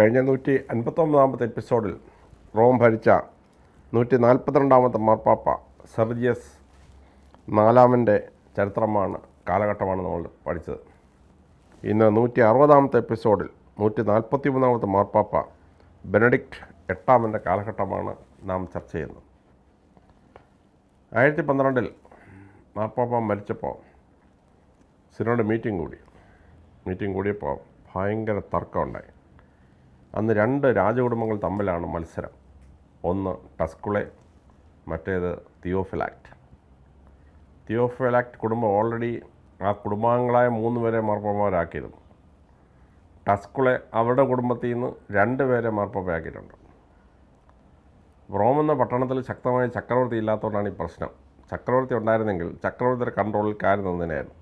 കഴിഞ്ഞ 159 എപ്പിസോഡിൽ റോം ഭരിച്ച 142 മാർപ്പാപ്പ സെർജിയസ് നാലാമൻ്റെ ചരിത്രമാണ്, കാലഘട്ടമാണ് നമ്മൾ പഠിച്ചത്. ഇന്ന് 160 എപ്പിസോഡിൽ 143 മാർപ്പാപ്പ ബെനഡിക്റ്റ് എട്ടാമൻ്റെ കാലഘട്ടമാണ് നാം ചർച്ച ചെയ്യുന്നത്. 1012 മാർപ്പാപ്പ മരിച്ചപ്പോൾ സിനോഡ് മീറ്റിംഗ് കൂടിയപ്പോൾ ഭയങ്കര തർക്കമുണ്ടായി. അന്ന് രണ്ട് രാജകുടുംബങ്ങൾ തമ്മിലാണ് മത്സരം. ഒന്ന് ടസ്കുളെ, മറ്റേത് തിയോഫിലാക്ട് കുടുംബം ഓൾറെഡി ആ കുടുംബാംഗങ്ങളായ 3 പേരെ മാർപ്പാപ്പമാരാക്കിയിരുന്നു. ടസ്കുളെ അവരുടെ കുടുംബത്തിൽ നിന്ന് 2 പേരെ മാർപ്പാപ്പയാക്കിയിട്ടുണ്ട്. റോം എന്ന പട്ടണത്തിൽ ശക്തമായ ചക്രവർത്തി ഇല്ലാത്തതുകൊണ്ടാണ് ഈ പ്രശ്നം. ചക്രവർത്തി ഉണ്ടായിരുന്നെങ്കിൽ ചക്രവർത്തിയുടെ കൺട്രോളിൽ കാര്യം നിന്നതിനായിരുന്നു.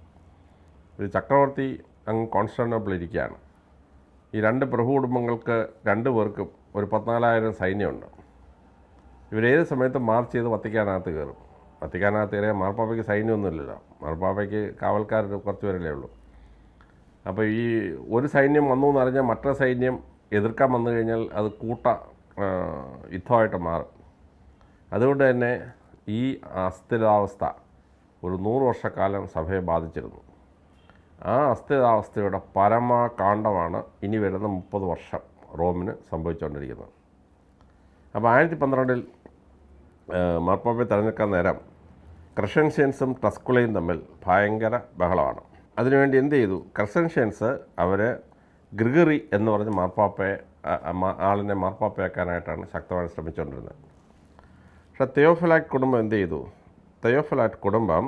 ഒരു ചക്രവർത്തി അങ്ങ് കോൺസ്റ്റാന്റിനോപ്പിൾ ഇരിക്കുകയാണ്. ഈ 2 പ്രഭു കുടുംബങ്ങൾക്ക് 2 പേർക്കും ഒരു 14,000 സൈന്യമുണ്ട്. ഇവരേത് സമയത്തും മാർച്ച് ചെയ്ത് വത്തിക്കാനകത്ത് കയറും. വത്തിക്കാനകത്ത് കയറിയാൽ മാർപ്പാപ്പയ്ക്ക് സൈന്യമൊന്നുമില്ലല്ലോ, മാർപ്പാപ്പയ്ക്ക് കാവൽക്കാർ കുറച്ച് പേരല്ലേ ഉള്ളൂ. അപ്പോൾ ഈ ഒരു സൈന്യം വന്നു എന്നറിഞ്ഞാൽ മറ്റൊരു സൈന്യം എതിർക്കാൻ വന്നു കഴിഞ്ഞാൽ അത് യുദ്ധമായിട്ട് മാറും. അതുകൊണ്ട് തന്നെ ഈ അസ്ഥിരാവസ്ഥ ഒരു 100 വർഷക്കാലം സഭയെ ബാധിച്ചിരുന്നു. ആ അസ്ഥിരാവസ്ഥയുടെ പരമകാണ്ഡമാണ് ഇനി വരുന്ന 30 വർഷം റോമിന് സംഭവിച്ചുകൊണ്ടിരിക്കുന്നത്. അപ്പോൾ 1012 മാർപ്പാപ്പയെ തിരഞ്ഞെടുക്കാൻ നേരം ക്രസൻഷ്യൻസും ടസ്കുളയും തമ്മിൽ ഭയങ്കര ബഹളമാണ്. അതിനുവേണ്ടി എന്ത് ചെയ്തു? ക്രസൻഷ്യൻസ് അവർ ഗ്രിഗറി എന്ന് പറഞ്ഞ് ആളിനെ മാർപ്പാപ്പയാക്കാനായിട്ടാണ് ശക്തമായി ശ്രമിച്ചുകൊണ്ടിരുന്നത്. പക്ഷേ തിയോഫിലാക്ട് കുടുംബം എന്ത് ചെയ്തു? തിയോഫിലാക്ട് കുടുംബം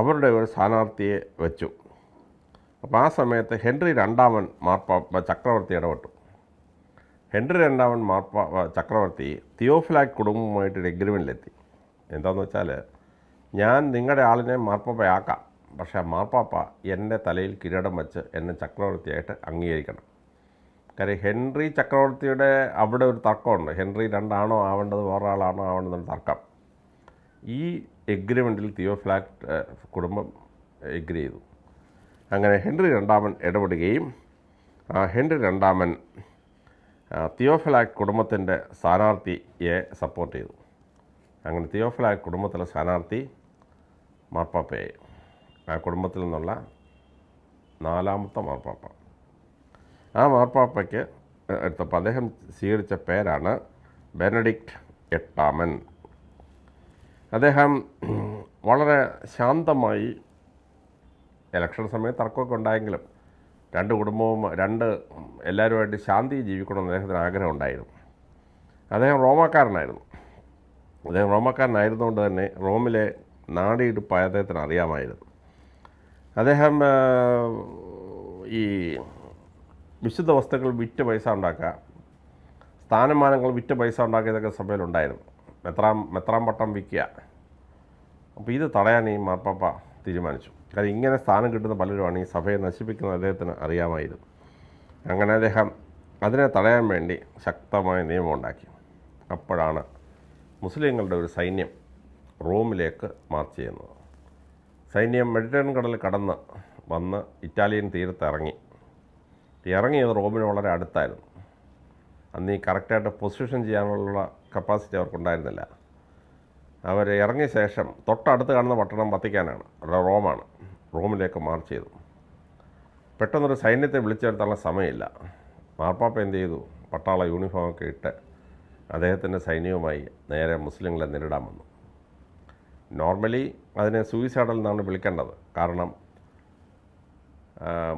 അവരുടെ ഒരു സ്ഥാനാർത്ഥിയെ വെച്ചു. അപ്പോൾ ആ സമയത്ത് ഹെൻറി രണ്ടാമൻ ചക്രവർത്തി ഇടപെട്ടു. ഹെൻറി രണ്ടാമൻ ചക്രവർത്തി തിയോഫിലാക്ട് കുടുംബവുമായിട്ടൊരു എഗ്രിമെൻറ്റിലെത്തി. എന്താണെന്ന് വെച്ചാൽ, ഞാൻ നിങ്ങളുടെ ആളിനെ മാർപ്പാപ്പയാക്കാം, പക്ഷേ മാർപ്പാപ്പ എൻ്റെ തലയിൽ കിരീടം വെച്ച് എന്നെ ചക്രവർത്തിയായിട്ട് അംഗീകരിക്കണം. കാര്യം ഹെൻറി ചക്രവർത്തിയുടെ അവിടെ ഒരു തർക്കമുണ്ട്. ഹെൻറി 2 ആണോ ആവേണ്ടത്, വേറെ ആളാണോ ആവേണ്ടതെന്ന് തർക്കം. ഈ എഗ്രിമെൻറ്റിൽ തിയോഫിലാക്ട് കുടുംബം എഗ്രി ചെയ്തു. അങ്ങനെ ഹെൻറി രണ്ടാമൻ ഇടപെടുകയും ഹെൻറി രണ്ടാമൻ തിയോഫിലാക്ട് കുടുംബത്തിൻ്റെ സ്ഥാനാർത്ഥിയെ സപ്പോർട്ട് ചെയ്തു. അങ്ങനെ തിയോഫിലാക്ട് കുടുംബത്തിലെ സ്ഥാനാർത്ഥി മാർപ്പാപ്പയായി. ആ കുടുംബത്തിൽ നിന്നുള്ള 4ാമത്തെ മാർപ്പാപ്പ. ആ മാർപ്പാപ്പയ്ക്ക് എടുത്തപ്പോൾ അദ്ദേഹം സ്വീകരിച്ച പേരാണ് ബെനഡിക്റ്റ് എട്ടാമൻ. അദ്ദേഹം വളരെ ശാന്തമായി, ഇലക്ഷൻ സമയത്ത് തർക്കമൊക്കെ ഉണ്ടായെങ്കിലും 2 കുടുംബവും എല്ലാവരുമായിട്ട് ശാന്തി ജീവിക്കണമെന്ന് അദ്ദേഹത്തിന് ആഗ്രഹം ഉണ്ടായിരുന്നു. അദ്ദേഹം റോമാക്കാരനായിരുന്നുകൊണ്ട് തന്നെ റോമിലെ നാടിയിരുപ്പ് അദ്ദേഹത്തിന് അറിയാമായിരുന്നു. അദ്ദേഹം ഈ വിശുദ്ധ വസ്തുക്കൾ വിറ്റ് പൈസ ഉണ്ടാക്കുക, സ്ഥാനമാനങ്ങൾ വിറ്റ് പൈസ ഉണ്ടാക്കിയതൊക്കെ സഭയിലുണ്ടായിരുന്നു. മെത്രാൻ പട്ടം വിൽക്കുക. അപ്പോൾ ഇത് തടയാൻ ഈ മാർപ്പാപ്പ തീരുമാനിച്ചു. കാര്യം ഇങ്ങനെ സ്ഥാനം കിട്ടുന്ന പലരുമാണ് ഈ സഭയെ നശിപ്പിക്കുന്നത് അദ്ദേഹത്തിന് അറിയാമായിരുന്നു. അങ്ങനെ അദ്ദേഹം അതിനെ തടയാൻ വേണ്ടി ശക്തമായ നിയമം ഉണ്ടാക്കി. അപ്പോഴാണ് മുസ്ലിങ്ങളുടെ ഒരു സൈന്യം റോമിലേക്ക് മാർച്ച് ചെയ്യുന്നത്. സൈന്യം മെഡിറ്ററേനിയൻ കടൽ കടന്ന് വന്ന് ഇറ്റാലിയൻ തീരത്ത് ഇറങ്ങിയത് റോമിന് വളരെ അടുത്തായിരുന്നു. അന്ന് ഈ കറക്റ്റായിട്ട് പൊസിഷൻ ചെയ്യാനുള്ള കപ്പാസിറ്റി അവർക്കുണ്ടായിരുന്നില്ല. അവർ ഇറങ്ങിയ ശേഷം തൊട്ടടുത്ത് കാണുന്ന പട്ടണം വത്തിക്കാനാണ്, റോമാണ്. റോമിലേക്ക് മാർച്ച് ചെയ്തു. പെട്ടെന്നൊരു സൈന്യത്തെ വിളിച്ചു വരുത്താനുള്ള സമയമില്ല. മാർപ്പാപ്പ എന്ത് ചെയ്തു? പട്ടാള യൂണിഫോമൊക്കെ ഇട്ട് അദ്ദേഹത്തിൻ്റെ സൈന്യവുമായി നേരെ മുസ്ലിങ്ങളെ നേരിടാൻ വന്നു. നോർമലി അതിനെ സൂയിസൈഡൽ എന്നാണ് വിളിക്കേണ്ടത്. കാരണം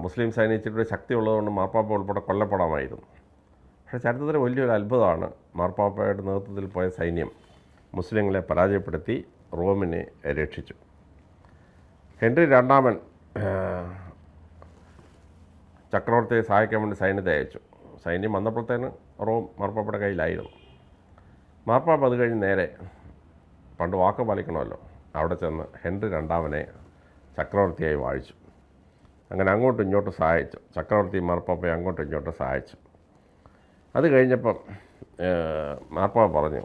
മുസ്ലിം സൈന്യം ഇച്ചിരി ശക്തി ഉള്ളതുകൊണ്ട് മാർപ്പാപ്പ ഉൾപ്പെടെ കൊല്ലപ്പെടാമായിരുന്നു. പക്ഷേ ചരിത്രത്തിൽ വലിയൊരു അത്ഭുതമാണ്, മാർപ്പാപ്പയുടെ നേതൃത്വത്തിൽ പോയ സൈന്യം മുസ്ലിങ്ങളെ പരാജയപ്പെടുത്തി റോമിനെ രക്ഷിച്ചു. ഹെൻറി രണ്ടാമൻ ചക്രവർത്തിയെ സഹായിക്കാൻ വേണ്ടി സൈന്യത്തെ അയച്ചു. സൈന്യം വന്നപ്പോഴത്തേന് റോം മാർപ്പാപ്പയുടെ കയ്യിലായിരുന്നു. മാർപ്പാപ്പ അത് കഴിഞ്ഞ് നേരെ, പണ്ട് വാക്ക് പാലിക്കണമല്ലോ, അവിടെ ചെന്ന് ഹെൻറി രണ്ടാമനെ ചക്രവർത്തിയായി വാഴിച്ചു. അങ്ങനെ അങ്ങോട്ടും ഇങ്ങോട്ടും സഹായിച്ചു. ചക്രവർത്തി മാർപ്പാപ്പയെ അങ്ങോട്ടും ഇങ്ങോട്ടും സഹായിച്ചു. അത് കഴിഞ്ഞപ്പം മാർപ്പാപ്പ പറഞ്ഞു,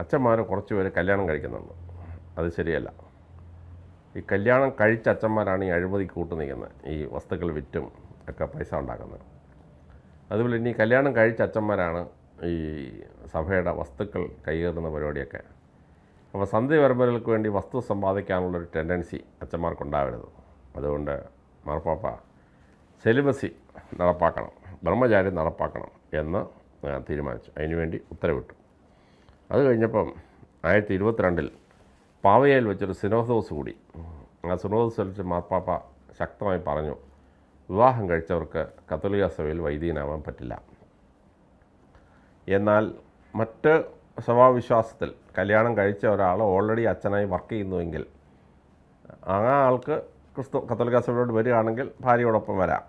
അച്ഛന്മാർ കുറച്ച് പേര് കല്യാണം കഴിക്കുന്നുണ്ട്, അത് ശരിയല്ല. ഈ കല്യാണം കഴിച്ച അച്ഛന്മാരാണ് ഈ അഴിമതി കൂട്ടു നിൽക്കുന്നത്, ഈ വസ്തുക്കൾ വിറ്റും ഒക്കെ പൈസ ഉണ്ടാക്കുന്നത്. അതുപോലെ ഇനി കല്യാണം കഴിച്ച അച്ഛന്മാരാണ് ഈ സഭയുടെ വസ്തുക്കൾ കൈയേറുന്ന പരിപാടിയൊക്കെ. അപ്പോൾ സന്ധ്യ വരുമ്പോഴേക്ക് വേണ്ടി വസ്തു സമ്പാദിക്കാനുള്ളൊരു ടെൻഡൻസി അച്ഛന്മാർക്കുണ്ടാവരുത്. അതുകൊണ്ട് മാർപ്പാപ്പ സെലിബസി നടപ്പാക്കണം, ബ്രഹ്മചാര്യം നടപ്പാക്കണം എന്ന് തീരുമാനിച്ചു. അതിനുവേണ്ടി ഉത്തരവിട്ടു. അത് കഴിഞ്ഞപ്പം 1922 പാവയയിൽ വെച്ചൊരു സിനോദോസ് കൂടി. ആ സിനോദോസ് വെച്ച് മാർപ്പാപ്പ ശക്തമായി പറഞ്ഞു, വിവാഹം കഴിച്ചവർക്ക് കത്തോലിക്ക സഭയിൽ വൈദികനാവാൻ പറ്റില്ല. എന്നാൽ മറ്റ് സഭാവിശ്വാസത്തിൽ കല്യാണം കഴിച്ച ഒരാൾ ഓൾറെഡി അച്ഛനായി വർക്ക് ചെയ്യുന്നുവെങ്കിൽ ആ ആൾക്ക് കത്തോലിക്ക സഭയോട് വരികയാണെങ്കിൽ ഭാര്യയോടൊപ്പം വരാം.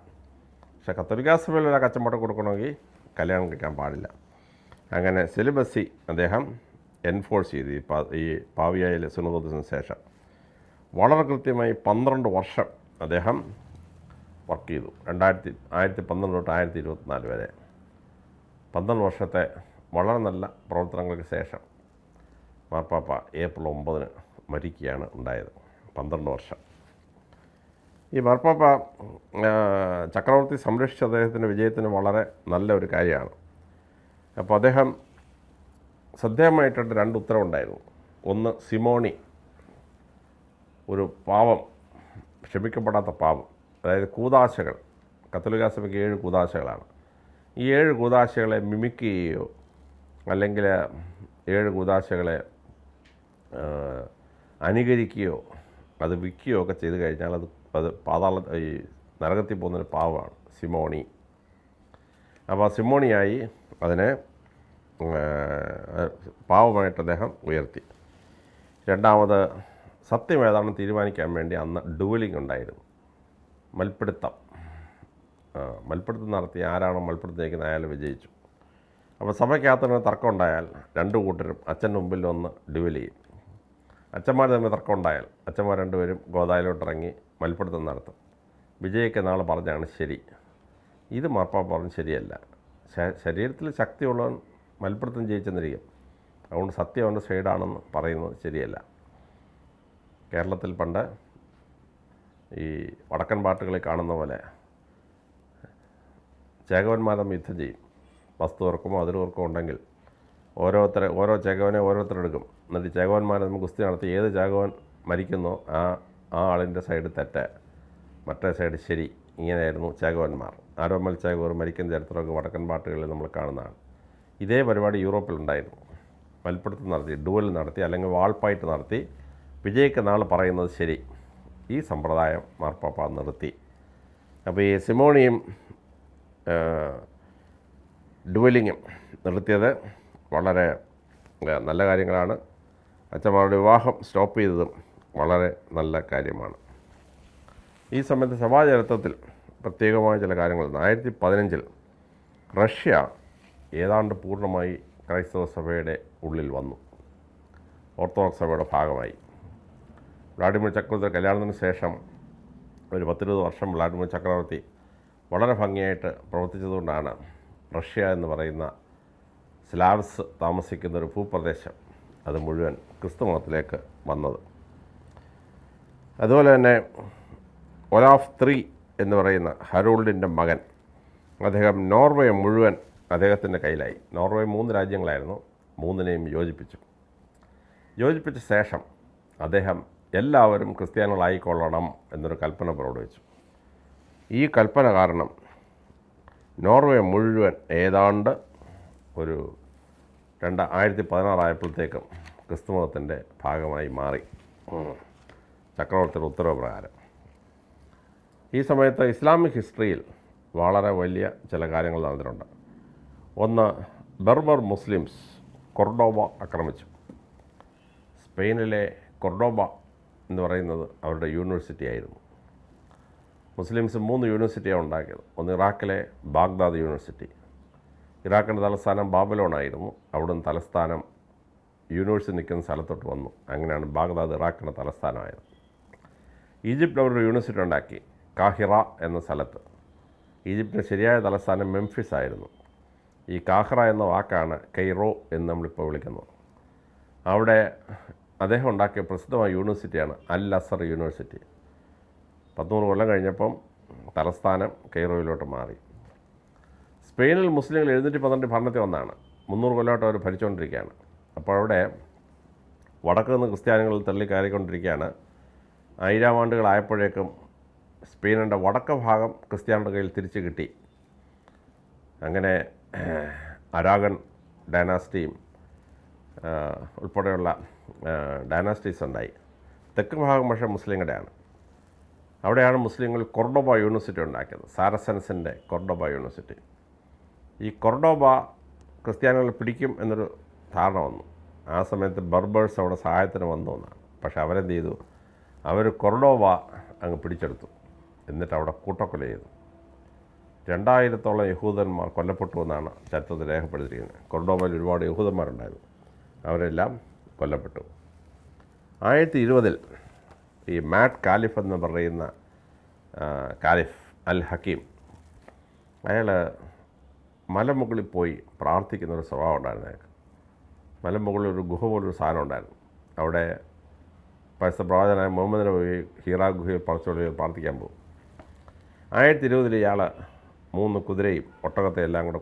പക്ഷേ കത്തോലിക്ക സഭയിൽ ഒരാൾക്ക് അച്ഛൻ കൊടുക്കണമെങ്കിൽ കല്യാണം കഴിക്കാൻ പാടില്ല. അങ്ങനെ സെലിബസി അദ്ദേഹം എൻഫോഴ്സ് ചെയ്തു. ഈ പാവിയയിലെ സിനോദോസിന് ശേഷം വളരെ കൃത്യമായി 12 വർഷം അദ്ദേഹം വർക്ക് ചെയ്തു. 1912 തൊട്ട് 1924 വരെ 12 വർഷത്തെ വളരെ നല്ല പ്രവർത്തനങ്ങൾക്ക് ശേഷം മാർപ്പാപ്പ ഏപ്രിൽ 9 മരിക്കുകയാണ് ഉണ്ടായത്. 12 വർഷം. ഈ മാർപ്പാപ്പ ചക്രവർത്തി സംരക്ഷിച്ച അദ്ദേഹത്തിൻ്റെ വിജയത്തിന് വളരെ നല്ല ഒരു കാര്യമാണ്. അപ്പോൾ അദ്ദേഹം ശ്രദ്ധേയമായിട്ടുണ്ട് 2 ഉത്തരവുണ്ടായിരുന്നു. ഒന്ന്, സിമോണി, ഒരു പാവം, ക്ഷമിക്കപ്പെടാത്ത പാവം, അതായത് കൂദാശകൾ. കത്തോലിക്ക സഭയ്ക്ക് 7 കൂദാശകളാണ്. ഈ 7 കൂദാശകളെ മിമിക് ചെയ്യുകയോ അല്ലെങ്കിൽ 7 കൂദാശകളെ അനുകരിക്കുകയോ അത് വിൽക്കുകയോ ഒക്കെ ചെയ്ത് കഴിഞ്ഞാൽ അത് ഈ നരകത്തിൽ പോകുന്നൊരു പാവമാണ് സിമോണി. അപ്പോൾ സിമോണിയായി അതിനെ പാവമായിട്ട് അദ്ദേഹം ഉയർത്തി. രണ്ടാമത്, സത്യം ഏതാണെന്ന് തീരുമാനിക്കാൻ വേണ്ടി അന്ന് ഡുവലിംഗ് ഉണ്ടായിരുന്നു, മൽപ്പിടുത്തം നടത്തി ആരാണോ മൽപ്പിടുത്തം ജയിക്കുന്നത് അയാൾ വിജയിച്ചു. അപ്പോൾ സഭയ്ക്കകത്ത് തർക്കം ഉണ്ടായാൽ 2 കൂട്ടരും അച്ഛൻ്റെ മുമ്പിൽ ഒന്ന് ഡുവൽ ചെയ്യും. അച്ഛന്മാർ തമ്മിൽ തർക്കം ഉണ്ടായാൽ അച്ഛന്മാർ 2 പേരും ഗോദായിലോട്ടിറങ്ങി മൽപ്പിടുത്തം നടത്തും. വിജയിക്കുന്ന ആൾ പറഞ്ഞാണ് ശരി. ഇത് മാർപ്പാപ്പ പറഞ്ഞ് ശരിയല്ല. ശരീരത്തിൽ ശക്തിയുള്ളവൻ മൽപ്പിടുത്തം ജയിച്ചെന്നിരിക്കും. അതുകൊണ്ട് സത്യം അവൻ്റെ സൈഡാണെന്ന് പറയുന്നത് ശരിയല്ല. കേരളത്തിൽ പണ്ട് ഈ വടക്കൻ പാട്ടുകളിൽ കാണുന്ന പോലെ ചേകവന്മാർ തമ്മിൽ യുദ്ധം ചെയ്യും. വസ്തു തർക്കമോ അതിർവർക്കമോ ഉണ്ടെങ്കിൽ ഓരോ ചേകവനെ ഓരോരുത്തരെടുക്കും. എന്നിട്ട് ചേകവന്മാർ തമ്മിൽ ഗുസ്തി നടത്തി ഏത് ചേകവൻ മരിക്കുന്നോ ആ ആളിൻ്റെ സൈഡ് തെറ്റ്, മറ്റേ സൈഡ് ശരി. ഇങ്ങനെയായിരുന്നു ചേകവന്മാർ. ആരോമൽ ചേകവർ മരിക്കുന്ന ചരിത്രമൊക്കെ വടക്കൻ പാട്ടുകളിൽ നമ്മൾ കാണുന്നതാണ്. ഇതേ പരിപാടി യൂറോപ്പിലുണ്ടായിരുന്നു. മൽപ്പിടുത്തം നടത്തി, ഡുവൽ നടത്തി, അല്ലെങ്കിൽ വാൾപ്പായിട്ട് നടത്തി വിജയിക്കുന്ന ആൾ പറയുന്നത് ശരി. ഈ സമ്പ്രദായം മാർപ്പാപ്പ നിർത്തി. അപ്പോൾ ഈ സിമോണിയും ഡുവലിങ്ങും നിർത്തിയത് വളരെ നല്ല കാര്യങ്ങളാണ്. അച്ഛന്മാരുടെ വിവാഹം സ്റ്റോപ്പ് ചെയ്തതും വളരെ നല്ല കാര്യമാണ്. ഈ സമയത്ത് സഭാചരിത്രത്തിൽ പ്രത്യേകമായ ചില കാര്യങ്ങൾ. 1915 റഷ്യ ഏതാണ്ട് പൂർണ്ണമായി ക്രൈസ്തവ സഭയുടെ ഉള്ളിൽ വന്നു, ഓർത്തഡോക്സ് സഭയുടെ ഭാഗമായി. വ്ളാഡിമിർ ചക്രവർത്തി കല്യാണത്തിന് ശേഷം ഒരു 10-20 വർഷം വ്ളാഡിമിർ ചക്രവർത്തി വളരെ ഭംഗിയായിട്ട് പ്രവർത്തിച്ചതുകൊണ്ടാണ് റഷ്യ എന്ന് പറയുന്ന സ്ലാവ്സ് താമസിക്കുന്നൊരു ഭൂപ്രദേശം അത് മുഴുവൻ ക്രിസ്തു മതത്തിലേക്ക് വന്നത്. അതുപോലെ തന്നെ ഒലാഫ് III എന്ന് പറയുന്ന ഹരോൾഡിൻ്റെ മകൻ, അദ്ദേഹം നോർവേ മുഴുവൻ അദ്ദേഹത്തിൻ്റെ കയ്യിലായി. നോർവേ 3 രാജ്യങ്ങളായിരുന്നു, 3നെയും യോജിപ്പിച്ച ശേഷം അദ്ദേഹം എല്ലാവരും ക്രിസ്ത്യാനികളായിക്കൊള്ളണം എന്നൊരു കൽപ്പന പുറപ്പെടുവിച്ചു. ഈ കൽപ്പന കാരണം നോർവേ മുഴുവൻ ഏതാണ്ട് ഒരു 2016 ആയപ്പോഴത്തേക്കും ക്രിസ്തുമതത്തിൻ്റെ ഭാഗമായി മാറി, ചക്രവർത്തിയുടെ ഉത്തരവ് പ്രകാരം. ഈ സമയത്ത് ഇസ്ലാമിക് ഹിസ്റ്ററിയിൽ വളരെ വലിയ ചില കാര്യങ്ങൾ നടന്നിട്ടുണ്ട്. ഒന്ന്, ബെർബർ മുസ്ലിംസ് കൊർഡോബ ആക്രമിച്ചു. സ്പെയിനിലെ കൊർഡോബ എന്ന് പറയുന്നത് അവരുടെ യൂണിവേഴ്സിറ്റി ആയിരുന്നു. മുസ്ലിംസ് 3 യൂണിവേഴ്സിറ്റിയാണ് ഉണ്ടാക്കിയത്. ഒന്ന് ഇറാഖിലെ ബാഗ്ദാദ് യൂണിവേഴ്സിറ്റി. ഇറാഖിൻ്റെ തലസ്ഥാനം ബാബലോണായിരുന്നു. അവിടുന്ന് തലസ്ഥാനം യൂണിവേഴ്സിറ്റി നിൽക്കുന്ന സ്ഥലത്തോട്ട് വന്നു. അങ്ങനെയാണ് ബാഗ്ദാദ് ഇറാഖിൻ്റെ തലസ്ഥാനമായത്. ഈജിപ്തിൽ അവരുടെ യൂണിവേഴ്സിറ്റി ഉണ്ടാക്കി, കാഹിറ എന്ന സ്ഥലത്ത്. ഈജിപ്തിൻ്റെ ശരിയായ തലസ്ഥാനം മെംഫിസ് ആയിരുന്നു. ഈ കാഹിറ എന്ന വാക്കാണ് കൈറോ എന്ന് നമ്മളിപ്പോൾ വിളിക്കുന്നത്. അവിടെ അദ്ദേഹം ഉണ്ടാക്കിയ പ്രസിദ്ധമായ യൂണിവേഴ്സിറ്റിയാണ് അൽ അസർ യൂണിവേഴ്സിറ്റി. 13 കൊല്ലം കഴിഞ്ഞപ്പം തലസ്ഥാനം കൈറോയിലോട്ട് മാറി. സ്പെയിനിൽ മുസ്ലിങ്ങൾ 712 ഭരണത്തിൽ വന്നതാണ്. 300 കൊല്ലമായിട്ട് അവർ ഭരിച്ചുകൊണ്ടിരിക്കുകയാണ്. അപ്പോൾ അവിടെ വടക്ക് നിന്ന് ക്രിസ്ത്യാനികൾ തള്ളിക്കയറിക്കൊണ്ടിരിക്കുകയാണ്. 1000 ആണ്ടുകളായപ്പോഴേക്കും സ്പെയിനിൻ്റെ വടക്ക് ഭാഗം ക്രിസ്ത്യാനിയുടെ കയ്യിൽ തിരിച്ചു കിട്ടി. അങ്ങനെ അരാഗൺ ഡൈനാസ്റ്റിയും ഉൾപ്പെടെയുള്ള ഡൈനാസ്റ്റീസ് ഉണ്ടായി. തെക്ക് ഭാഗം പക്ഷേ മുസ്ലിങ്ങളുടെയാണ്. അവിടെയാണ് മുസ്ലിങ്ങൾ കൊർഡോബ യൂണിവേഴ്സിറ്റി ഉണ്ടാക്കിയത്, സാരസൻസിൻ്റെ കൊർഡോബ യൂണിവേഴ്സിറ്റി. ഈ കൊർഡോബ ക്രിസ്ത്യാനികളെ പിടിക്കും എന്നൊരു ധാരണ വന്നു. ആ സമയത്ത് ബർബേഴ്സ് അവിടെ സഹായത്തിന് വന്നു എന്നാണ്. പക്ഷേ അവരെന്ത് ചെയ്തു? അവർ കൊർഡോബ അങ്ങ് പിടിച്ചെടുത്തു. എന്നിട്ട് അവിടെ കൂട്ടക്കൊല ചെയ്തു. 2000-ഓളം യഹൂദന്മാർ കൊല്ലപ്പെട്ടു എന്നാണ് ചരിത്രത്തിൽ രേഖപ്പെടുത്തിയിരിക്കുന്നത്. കൊർഡോബയിൽ ഒരുപാട് യഹൂദന്മാരുണ്ടായിരുന്നു. അവരെല്ലാം കൊല്ലപ്പെട്ടു. 1920 ഈ മാറ്റ് കാലിഫ് എന്ന് പറയുന്ന കാലിഫ് അൽ ഹക്കീം, അയാൾ മലമുകളിൽ പോയി പ്രാർത്ഥിക്കുന്നൊരു സ്വഭാവം ഉണ്ടായിരുന്നു അയാൾക്ക്. മലമുകളിൽ ഒരു ഗുഹ പോലൊരു സാധനം ഉണ്ടായിരുന്നു. അവിടെ പരിശുദ്ധ പ്രവാചകനായ മുഹമ്മദിനെ പോയി ഹീറാ ഗുഹയിൽ പറിച്ചോളി പ്രാർത്ഥിക്കാൻ പോകും. 1920 ഇയാൾ 3 കുതിരയും ഒട്ടകത്തെ എല്ലാം കൂടെ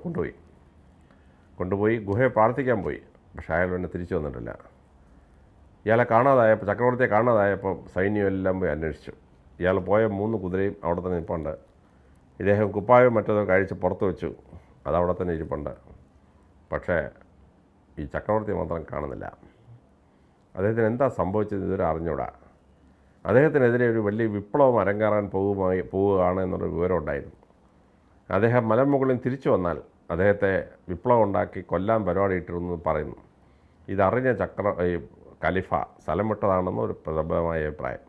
കൊണ്ടുപോയി ഗുഹയെ പ്രാർത്ഥിക്കാൻ പോയി. പക്ഷേ അയാൾ പിന്നെ തിരിച്ചു വന്നിട്ടില്ല. ഇയാളെ കാണാതായപ്പോൾ, ചക്രവർത്തിയെ കാണാതായപ്പോൾ സൈന്യം എല്ലാം പോയി അന്വേഷിച്ചു. ഇയാൾ പോയ 3 കുതിരയും അവിടെ തന്നെ ഇരിപ്പുണ്ട്. ഇദ്ദേഹം കുപ്പായം മറ്റേതോ കഴിച്ച് പുറത്ത് വെച്ചു, അതവിടെ തന്നെ ഇരിപ്പുണ്ട്. പക്ഷേ ഈ ചക്രവർത്തി മാത്രം കാണുന്നില്ല. അദ്ദേഹത്തിന് എന്താ സംഭവിച്ചത് ഇതുവരെ അറിഞ്ഞൂടാ. അദ്ദേഹത്തിനെതിരെ ഒരു വലിയ വിപ്ലവം അരങ്ങേറാൻ പോവുകയാണ് എന്നൊരു വിവരം ഉണ്ടായിരുന്നു. അദ്ദേഹം മലമുകളിൽ തിരിച്ചു വന്നാൽ അദ്ദേഹത്തെ വിപ്ലവം ഉണ്ടാക്കി കൊല്ലാൻ പരിപാടി ഇട്ടിരുന്നു പറയുന്നു. ഇതറിഞ്ഞ ഈ ഖലീഫ സ്ഥലം വിട്ടതാണെന്ന് ഒരു പ്രബലമായ അഭിപ്രായം.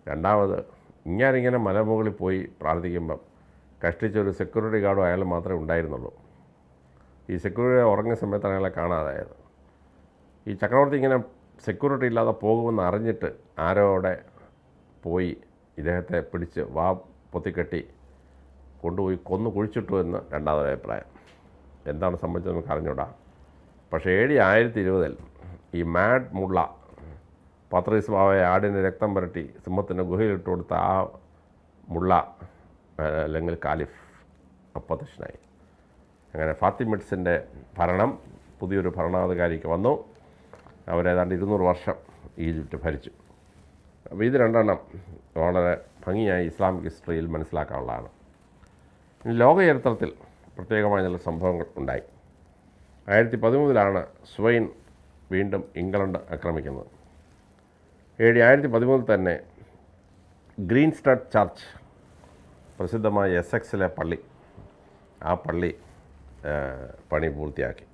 രണ്ടാമത്, ഇങ്ങനെ മലമുകളിൽ പോയി പ്രാർത്ഥിക്കുമ്പം കഷ്ടിച്ചൊരു സെക്യൂരിറ്റി ഗാർഡും അയാൾ മാത്രമേ ഉണ്ടായിരുന്നുള്ളൂ. ഈ സെക്യൂരിറ്റി ഉറങ്ങിയ സമയത്താണ് അയാളെ കാണാതായത്. ഈ ചക്രവർത്തി ഇങ്ങനെ സെക്യൂരിറ്റി ഇല്ലാതെ പോകുമെന്ന് അറിഞ്ഞിട്ട് ആരോടെ പോയി ഇദ്ദേഹത്തെ പിടിച്ച് പൊത്തിക്കെട്ടി കൊണ്ടുപോയി കുഴിച്ചിട്ടു എന്ന് രണ്ടാമതൊരു അഭിപ്രായം. എന്താണ് സംഭവിച്ചത് നമുക്ക് അറിഞ്ഞൂടാ. പക്ഷേ 1920 ഈ മാഡ് മുള്ള പത്രീസ് ബാവയെ ആടിൻ്റെ രക്തം പുരട്ടി സിംഹത്തിൻ്റെ ഗുഹയിലിട്ട് കൊടുത്ത ആ മുള്ള അല്ലെങ്കിൽ കാലിഫ് അപ്രത്യക്ഷനായി. അങ്ങനെ ഫാത്തിമിഡ്സിൻ്റെ ഭരണം പുതിയൊരു ഭരണാധികാരിക്ക് വന്നു. അവരേതാണ്ട് 200 വർഷം ഈജിപ്റ്റ് ഭരിച്ചു. അപ്പോൾ ഇത് രണ്ടെണ്ണം വളരെ ഭംഗിയായി ഇസ്ലാമിക് ഹിസ്റ്ററിയിൽ മനസ്സിലാക്കാനുള്ളതാണ്. ലോക ചരിത്രത്തിൽ പ്രത്യേകമായ ചില സംഭവങ്ങൾ ഉണ്ടായി. 1913 സ്വൈൻ വീണ്ടും ഇംഗ്ലണ്ട് ആക്രമിക്കുന്നത്. 1913 തന്നെ ഗ്രീൻസ്റ്റഡ് ചർച്ച്, പ്രസിദ്ധമായ എസെക്സിലെ പള്ളി, ആ പള്ളി പണി പൂർത്തിയാക്കി.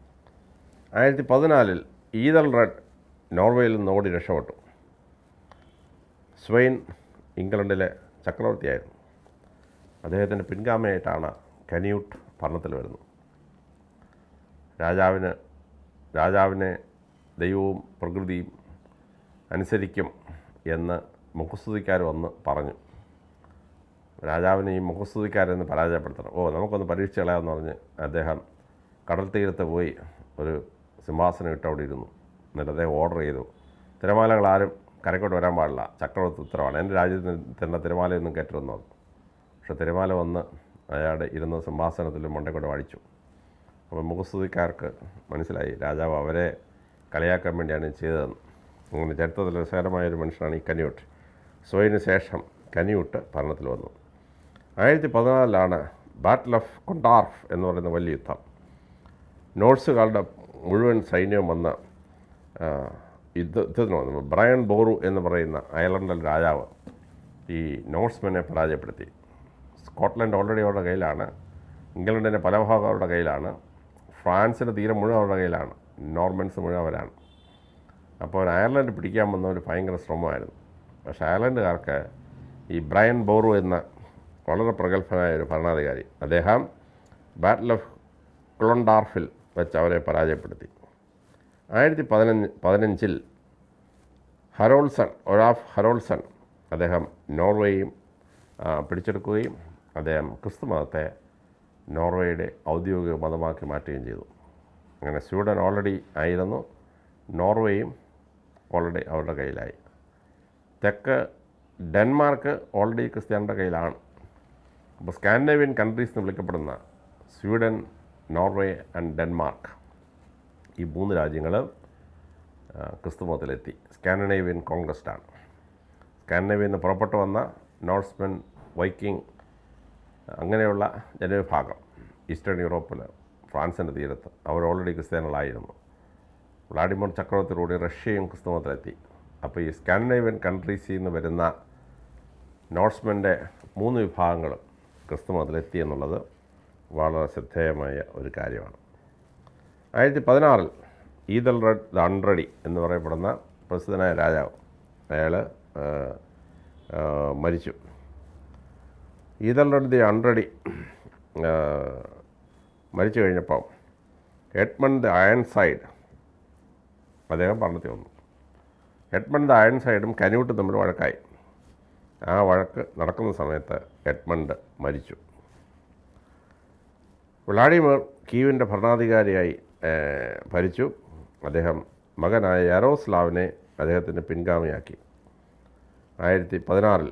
1914 ഈതൽ റെഡ് നോർവേയിൽ നിന്ന് ഓടി രക്ഷപ്പെട്ടു. സ്വൈൻ ഇംഗ്ലണ്ടിലെ ചക്രവർത്തിയായിരുന്നു. അദ്ദേഹത്തിൻ്റെ പിൻഗാമിയായിട്ടാണ് കന്യൂട്ട് ഭരണത്തിൽ വരുന്നത്. രാജാവിനെ ദൈവവും പ്രകൃതിയും അനുസരിക്കും എന്ന് മുഖസ്തുതിക്കാർ വന്ന് പറഞ്ഞു. രാജാവിനെ ഈ മുഖസ്തുതിക്കാരെന്ന് പരാജയപ്പെടുത്തണം. നമുക്കൊന്ന് പരീക്ഷ കളയാമെന്ന് പറഞ്ഞ് അദ്ദേഹം കടൽ തീരത്ത് പോയി ഒരു സിംഹാസനം ഇട്ട് അവിടെ ഇരുന്നു. എന്നിട്ട് അദ്ദേഹം ഓർഡർ ചെയ്തു, തിരമാലകളാരും കരക്കോട്ട് വരാൻ പാടില്ല, ചക്രവർത്തി ഉത്തരവാണ്, എൻ്റെ രാജ്യത്തിന് തന്നെ തിരമാലയൊന്നും കയറ്റരുതെന്ന് പറഞ്ഞു. പക്ഷേ തിരമാല വന്ന് അയാളുടെ ഇരുന്ന സിംഹാസനത്തിൽ മണ്ടക്കൊണ്ട് അടിച്ചു. അപ്പോൾ മുഖസ്തുതിക്കാർക്ക് മനസ്സിലായി രാജാവ് അവരെ കളിയാക്കാൻ വേണ്ടിയാണ് ചെയ്തതെന്ന്. അങ്ങനെ ചരിത്രത്തിൽ രസകരമായൊരു മനുഷ്യനാണ് ഈ കന്യൂട്ട്. സ്വൈന് ശേഷം കന്യൂട്ട് ഭരണത്തിൽ വന്നു. 1914 ബാറ്റിൽ ഓഫ് കൊണ്ടാർഫ് എന്ന് പറയുന്ന വലിയ യുദ്ധം. നോർസുകാരുടെ മുഴുവൻ സൈന്യവും വന്ന് യുദ്ധത്തിന് വന്നു. ബ്രയൻ ബോറു എന്ന് പറയുന്ന അയർലൻഡിലെ രാജാവ് ഈ നോർസ്മെനെ പരാജയപ്പെടുത്തി. സ്കോട്ട്ലൻഡ് ഓൾറെഡി അവരുടെ കയ്യിലാണ്, ഇംഗ്ലണ്ടിൻ്റെ പല ഭാഗം അവരുടെ കയ്യിലാണ്, ഫ്രാൻസിൻ്റെ തീരം മുഴുവൻ അവരുടെ കയ്യിലാണ്, നോർമൻസ് മുഴുവൻ അവരാണ്. അപ്പോൾ അയർലൻഡ് പിടിക്കാൻ വന്ന ഒരു ഭയങ്കര ശ്രമമായിരുന്നു. പക്ഷേ അയർലൻഡുകാർക്ക് ഈ ബ്രയൻ ബോറു എന്ന വളരെ പ്രഗത്ഭനായ ഒരു ഭരണാധികാരി, അദ്ദേഹം ബാറ്റിൽ ഓഫ് ക്ലോണ്ടാർഫിൽ വെച്ച് അവരെ പരാജയപ്പെടുത്തി. 1915 ഒലാഫ് ഹരോൾസൺ അദ്ദേഹം നോർവേയും പിടിച്ചെടുക്കുകയും അദ്ദേഹം ക്രിസ്തു മതത്തെ നോർവേയുടെ ഔദ്യോഗിക മതമാക്കി മാറ്റുകയും ചെയ്തു. അങ്ങനെ സ്വീഡൻ ഓൾറെഡി ആയിരുന്നു, നോർവേയും ഓൾറെഡി അവരുടെ കയ്യിലായി. തെക്ക് ഡെൻമാർക്ക് ഓൾറെഡി ക്രിസ്ത്യാനിയുടെ കയ്യിലാണ്. അപ്പോൾ സ്കാൻഡിനേവിയൻ കൺട്രീസ് എന്ന് വിളിക്കപ്പെടുന്ന സ്വീഡൻ, നോർവേ ആൻഡ് ഡെൻമാർക്ക്, ഈ 3 രാജ്യങ്ങൾ ക്രിസ്തുമതത്തിലെത്തി. സ്കാൻഡിനേവിയൻ കോൺക്വസ്റ്റാണ്. സ്കാൻഡിനേവിയയിൽ നിന്ന് പുറപ്പെട്ടു വന്ന നോർസ്മെൻ, വൈക്കിംഗ് അങ്ങനെയുള്ള ജനവിഭാഗം ഈസ്റ്റേൺ യൂറോപ്പിൽ ഫ്രാൻസിൻ്റെ തീരത്ത് അവർ ഓൾറെഡി ക്രിസ്ത്യാനികളായിരുന്നു. വ്ളാഡിമിർ ചക്രവർത്തിയിലൂടെ റഷ്യയും ക്രിസ്തുമതത്തിലെത്തി. അപ്പോൾ ഈ സ്കാൻഡിനേവിയൻ കൺട്രീസിൽ നിന്ന് വരുന്ന നോർസ്മെൻ്റെ 3 വിഭാഗങ്ങളും ക്രിസ്തുമതത്തിലെത്തി എന്നുള്ളത് വളരെ ശ്രദ്ധേയമായ ഒരു കാര്യമാണ്. 1916 ഈതൽറെഡ് ദ അൺറെഡി എന്ന് പറയപ്പെടുന്ന പ്രസിദ്ധനായ രാജാവ്, അയാൾ മരിച്ചു. ഈതൽറെഡ് ദി അൺറെഡി മരിച്ചു കഴിഞ്ഞപ്പോൾ എഡ്മണ്ട് ദ അയൺസൈഡ് അദ്ദേഹം ഭരണത്തിൽ വന്നു. എഡ്മണ്ട് ദ അയൺസൈഡും കന്യൂട്ടും തമ്മിൽ വഴക്കായി. ആ വഴക്ക് നടക്കുന്ന സമയത്ത് എഡ്മണ്ട് മരിച്ചു. വ്ളാഡിമിർ കീവിൻ്റെ ഭരണാധികാരിയായി ഭരിച്ചു. അദ്ദേഹം മകനായ യാരോസ്ലാവിനെ അദ്ദേഹത്തിൻ്റെ പിൻഗാമിയാക്കി. 1916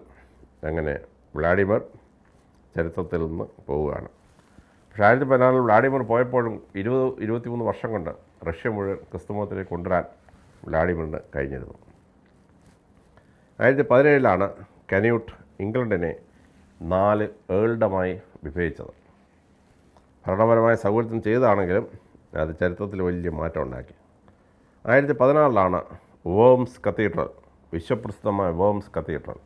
അങ്ങനെ വ്ളാഡിമിർ ചരിത്രത്തിൽ നിന്ന് പോവുകയാണ്. പക്ഷേ 1916 വ്ളാഡിമിർ പോയപ്പോഴും 20-23 വർഷം കൊണ്ട് റഷ്യ മുഴുവൻ ക്രിസ്തുമതത്തിലേക്ക് കൊണ്ടുവരാൻ വ്ളാഡിമിറിന് കഴിഞ്ഞിരുന്നു. 1917 കന്യൂട്ട് ഇംഗ്ലണ്ടിനെ 4 ഏൾഡമായി വിഭജിച്ചത്. ഭരണപരമായ സൗകര്യത്തിന് ചെയ്തതാണെങ്കിലും അത് ചരിത്രത്തിൽ വലിയ മാറ്റം ഉണ്ടാക്കി. 1914 വേംസ് കത്തീഡ്രൽ, വിശ്വപ്രസിദ്ധമായ വേംസ് കത്തീഡ്രൽ.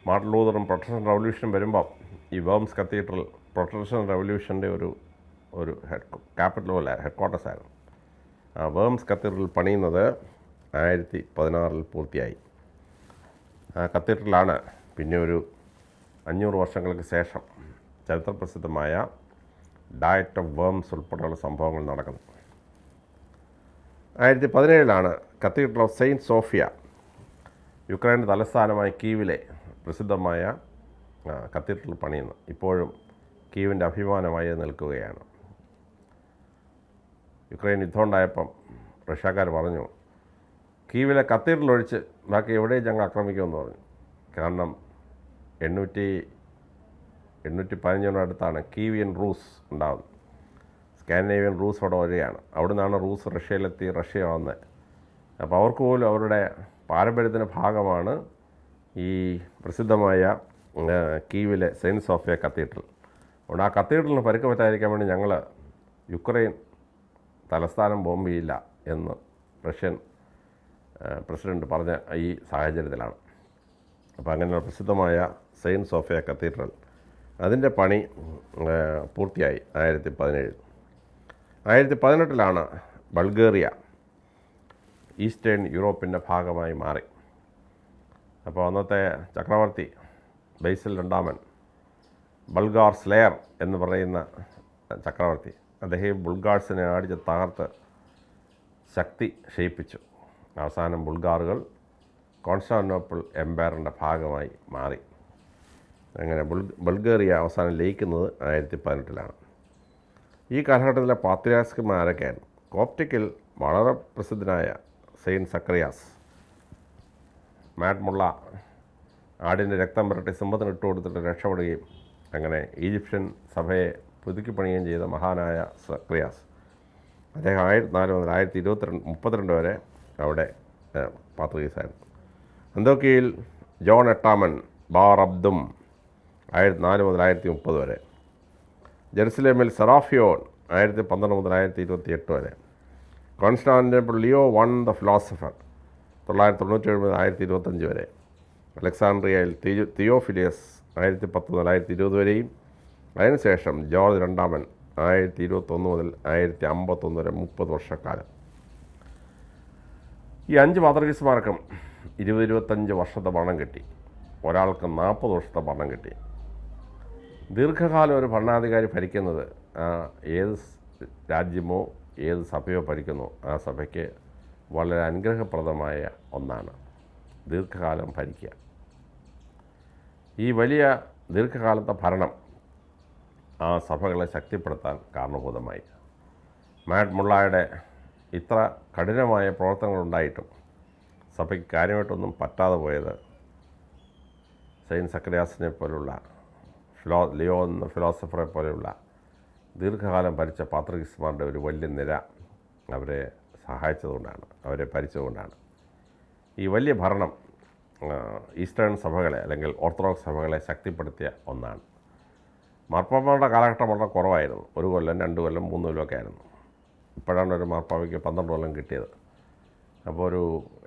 മാർട്ടിൻ ലൂതറും പ്രൊട്ടസ്റ്റന്റ് റവല്യൂഷനും വരുമ്പം ഈ വേംസ് കത്തീഡ്രൽ പ്രൊട്ടസ്റ്റന്റ് റവല്യൂഷൻ്റെ ഒരു ക്യാപിറ്റൽ പോലെ ഹെഡ്ക്വാർട്ടേഴ്സ് ആയിരുന്നു. ആ വേംസ് കത്തീഡ്രൽ പണിയുന്നത് 1916 പൂർത്തിയായി. ആ കത്തീഡ്രലാണ് പിന്നെ ഒരു 500 വർഷങ്ങൾക്ക് ശേഷം ചരിത്രപ്രസിദ്ധമായ ഡയറ്റ് ഓഫ് വേംസ് ഉൾപ്പെടെയുള്ള സംഭവങ്ങൾ നടക്കുന്നത്. 1917 കത്തീഡ്രൽ ഓഫ് സെയിൻറ്റ് സോഫിയ, യുക്രൈൻ്റെ തലസ്ഥാനമായ കീവിലെ പ്രസിദ്ധമായ കത്തീഡ്രൽ പണിയുന്നത്. ഇപ്പോഴും കീവിൻ്റെ അഭിമാനമായി നിൽക്കുകയാണ്. യുക്രൈൻ യുദ്ധം ഉണ്ടായപ്പം റഷ്യക്കാർ പറഞ്ഞു, കീവിലെ കത്തീഡ്രൽ ഒഴിച്ച് ബാക്കി എവിടെയും ഞങ്ങൾ ആക്രമിക്കുമെന്ന് പറഞ്ഞു. കാരണം 815 അടുത്താണ് കീവിയൻ റൂസ് ഉണ്ടാകുന്നത്. സ്കാൻഡിനേവിയൻ റൂസ് അവിടെ വരികയാണ്. അവിടെ നിന്നാണ് റൂസ് റഷ്യയിലെത്തി റഷ്യ വന്നത്. അപ്പോൾ അവർക്ക് പോലും അവരുടെ പാരമ്പര്യത്തിൻ്റെ ഭാഗമാണ് ഈ പ്രസിദ്ധമായ കീവിലെ സെയിൻറ്റ് സോഫിയ കത്തീഡ്രൽ. അതുകൊണ്ട് ആ കത്തീഡ്രലിന് പരുക്ക് പറ്റാതിരിക്കാൻ വേണ്ടി ഞങ്ങൾ യുക്രൈൻ തലസ്ഥാനം ബോംബ് ചെയ്യില്ല എന്ന് റഷ്യൻ പ്രസിഡൻറ്റ് പറഞ്ഞ ഈ സാഹചര്യത്തിലാണ്. അപ്പോൾ അങ്ങനെയുള്ള പ്രസിദ്ധമായ സെയിൻറ്റ് സോഫിയ കത്തീഡ്രൽ അതിൻ്റെ പണി പൂർത്തിയായി 1917. 1918 ബൾഗേറിയ ഈസ്റ്റേൺ യൂറോപ്പിൻ്റെ ഭാഗമായി മാറി. അപ്പോൾ അന്നത്തെ ചക്രവർത്തി ബൈസിൽ രണ്ടാമൻ, ബൾഗാർ സ്ലെയർ എന്ന് പറയുന്ന ചക്രവർത്തി, അദ്ദേഹം ബുൾഗാർസിനെ അടിച്ച് തകർത്ത് ശക്തി ക്ഷയിപ്പിച്ചു. അവസാനം ബുൾഗാറുകൾ കോൺസ്റ്റാന്റിനോപ്പിൾ എംപയറിൻ്റെ ഭാഗമായി മാറി. അങ്ങനെ ബൾഗേറിയ അവസാനം ലയിക്കുന്നത് 1918. ഈ കാലഘട്ടത്തിലെ പാത്രിയാർക്കന്മാരൊക്കെയാണ്. കോപ്റ്റിക്കിൽ വളരെ പ്രസിദ്ധനായ സെയിൻറ്റ് സക്രിയാസ്, മാഡ് മുള്ള ആടിൻ്റെ രക്തം പുരട്ടി സിംഹത്തിന് ഇട്ട് കൊടുത്തിട്ട് രക്ഷപ്പെടുകയും അങ്ങനെ ഈജിപ്ഷ്യൻ സഭയെ പുതുക്കി പണിയുകയും ചെയ്ത മഹാനായ സക്രിയാസ്, അദ്ദേഹം 1400 മുതൽ 1932 വരെ അവിടെ പാത്രികീസായിരുന്നു. അന്തോക്കിയയിൽ ജോൺ എട്ടാമൻ ബാർ അബ്ദും 1904 മുതൽ 1930 വരെ. ജെറുസലേമിൽ സെറാഫിയോൺ 1912 മുതൽ 1928 വരെ. Constantinople Leo one the philosopher 997 മുതൽ 1925 വരെ. അലക്സാണ്ട്രിയയിൽ തിയോഫിലിയസ് 1910 മുതൽ 1920 വരെയും. അതിനുശേഷം ജോർജ് രണ്ടാമൻ 1921 മുതൽ 1951 വരെ 30 വർഷക്കാലം. ഈ 5 പാത്രികീസ്മാർക്കും 20-25 വർഷത്തെ ഭരണം കിട്ടി. ഒരാൾക്ക് 40 വർഷത്തെ ഭരണം കിട്ടി. ദീർഘകാലം ഒരു ഭരണാധികാരി ഭരിക്കുന്നത് ഏത് രാജ്യമോ ഏത് സഭയോ ഭരിക്കുന്നോ ആ സഭയ്ക്ക് വളരെ അനുഗ്രഹപ്രദമായ ഒന്നാണ് ദീർഘകാലം ഭരിക്കുക. ഈ വലിയ ദീർഘകാലത്തെ ഭരണം ആ സഭകളെ ശക്തിപ്പെടുത്താൻ കാരണഭൂതമായി. മാഡ് മുള്ളയുടെ ഇത്ര കഠിനമായ പ്രവർത്തനങ്ങളുണ്ടായിട്ടും സഭയ്ക്ക് കാര്യമായിട്ടൊന്നും പറ്റാതെ പോയത് സെയിൻറ്റ് സക്രിയാസിനെ പോലുള്ള ലിയോ എന്ന ഫിലോസഫറെ പോലെയുള്ള ദീർഘകാലം ഭരിച്ച പാത്രീസ്മാരുടെ ഒരു വലിയ നിര അവരെ സഹായിച്ചതുകൊണ്ടാണ്, അവരെ ഭരിച്ചതുകൊണ്ടാണ്. ഈ വലിയ ഭരണം ഈസ്റ്റേൺ സഭകളെ അല്ലെങ്കിൽ ഓർത്തഡോക്സ് സഭകളെ ശക്തിപ്പെടുത്തിയ ഒന്നാണ്. മാർപ്പാപ്പയുടെ കാലഘട്ടം വളരെ കുറവായിരുന്നു. 1 കൊല്ലം 2 കൊല്ലം 3 കൊല്ലമൊക്കെ ആയിരുന്നു. ഇപ്പോഴാണ് ഒരു മാർപ്പാപ്പയ്ക്ക് 12 കൊല്ലം കിട്ടിയത്. അപ്പോൾ ഒരു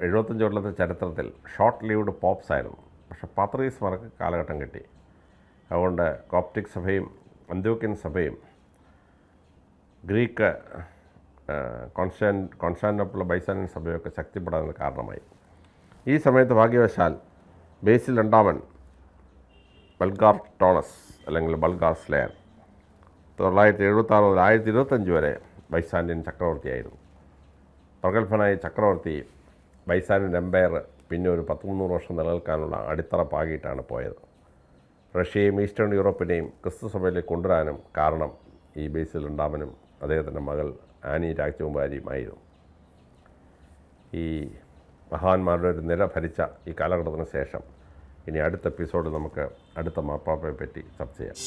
75 കൊല്ലത്തെ ചരിത്രത്തിൽ ഷോർട്ട് ലീവ്ഡ് പോപ്സ് ആയിരുന്നു. പക്ഷേ പാത്രീസ്മാർക്ക് കാലഘട്ടം കിട്ടി. അതുകൊണ്ട് കോപ്റ്റിക് സഭയും അന്ത്യോക്യൻ സഭയും ഗ്രീക്ക് കോൺസ്റ്റാന്റിനോപ്പിൾ ബൈസാനിയൻ സഭയൊക്കെ ശക്തിപ്പെടാൻ കാരണമായി. ഈ സമയത്ത് ഭാഗ്യവശാൽ ബേസിൽ രണ്ടാമൻ ബൾഗാർ ടോണസ് അല്ലെങ്കിൽ ബൾഗാർ സ്ലെയർ 976 മുതൽ 1025 വരെ ബൈസാന്യൻ ചക്രവർത്തിയായിരുന്നു. പ്രഗത്ഭനായ ചക്രവർത്തി ബൈസാന്യൻ എംപയർ പിന്നെ ഒരു 10-300 വർഷം നിലനിൽക്കാനുള്ള അടിത്തറ പാകിയിട്ടാണ് പോയത്. റഷ്യയും ഈസ്റ്റേൺ യൂറോപ്പിനെയും ക്രിസ്തുസഭയിലേക്ക് കൊണ്ടുവരാനും കാരണം ഈ ബേസിൽ രണ്ടാമനും അദ്ദേഹത്തിൻ്റെ മകൾ ആനി രാജകുമാരിയുമായിരുന്നു. ഈ മഹാന്മാരുടെ ഒരു നിര ഭരിച്ച ഈ കാലഘട്ടത്തിന് ശേഷം ഇനി അടുത്ത എപ്പിസോഡ് നമുക്ക് അടുത്ത മാർപ്പാപ്പയെ പറ്റി ചർച്ച ചെയ്യാം.